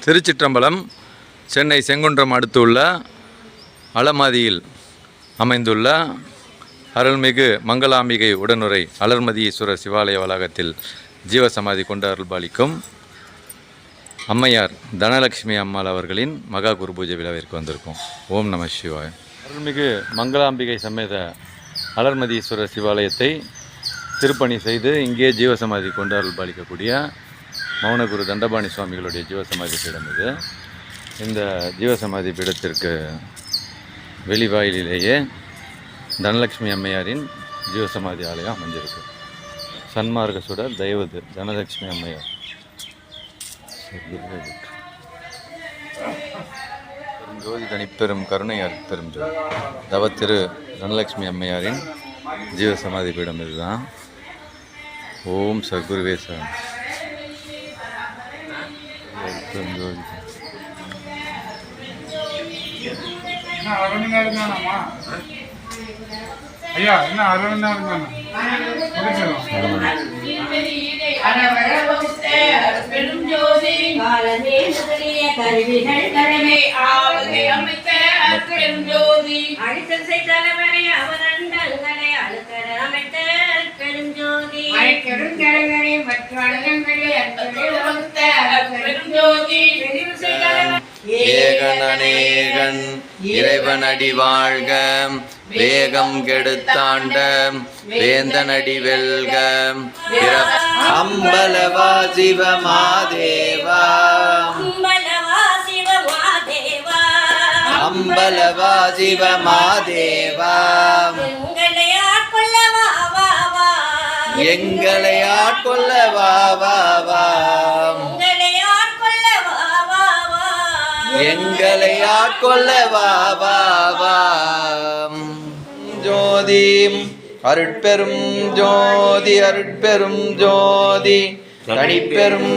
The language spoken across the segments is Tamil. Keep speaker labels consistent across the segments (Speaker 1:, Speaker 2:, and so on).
Speaker 1: திருச்சிற்றம்பலம் சென்னை செங்குன்றம் அடுத்துள்ள அலமாதியில் அமைந்துள்ள அருள்மிகு மங்களாம்பிகை உடனுரை அலர்மதீஸ்வரர் சிவாலய வளாகத்தில் ஜீவசமாதி கொண்டு அருள்பாலிக்கும் அம்மையார் தனலட்சுமி அம்மாள் அவர்களின் மகா குரு பூஜை விழாவிற்கு வந்திருக்கோம். ஓம் நம சிவாய். அருள்மிகு மங்களாம்பிகை சமேத அலர்மதீஸ்வரர் சிவாலயத்தை திருப்பணி செய்து இங்கே ஜீவசமாதி கொண்டு அருள்பாலிக்கக்கூடிய மௌனகுரு தண்டபாணி சுவாமிகளுடைய ஜீவசமாதி பீடம் இது. இந்த ஜீவசமாதி பீடத்திற்கு வெளிவாயிலேயே தனலட்சுமி அம்மையாரின் ஜீவசமாதி ஆலயம் அமைஞ்சிருக்கு. சன்மார்க்க சுடர் தெய்வது தனலட்சுமி அம்மையார் ஜோதி தனிப்பெரும் கருணையார் பெரும் ஜோதி தவத்திரு தனலட்சுமி அம்மையாரின் ஜீவசமாதி பீடம் இதுதான். ஓம் சர்க்குருவே சரணம்.
Speaker 2: ஐயா என்ன 60 நாள் தானா பெரும் ஜோதி காலமே முதலிய கருவிகள் கடமை ஆவதை அமைத்த பெரும் ஜோதி அடித்தசை தலைவரை அவரண்டங்களை அழுத்தர அமைத்த பெரும் ஜோதி பெரும் தலைவரை மற்ற அழகங்களை வகுத்த பெரும் ஜோதி
Speaker 1: ஏகன் அநேகன் இறைவனடி வாழ்க வேகம் கெடுத்தாண்ட வேந்தனடி வெல்க அம்பலவா சிவமாதேவா அம்பலவா சிவமாதேவா எங்களை ஆட்கொள்ள வா வா வா எங்களை ஆட்கொள்ள வா வா வா. ஜோதி அருட்பெரும் ஜோதி அருட்பெரும் ஜோதி தனிப்பெரும்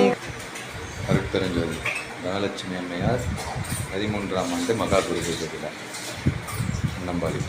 Speaker 1: அருட்பெருஞ்சோதி தனலட்சுமி அம்மையார் 13ஆம் ஆண்டு மகா குரு பூஜை விழா நம்பாளி.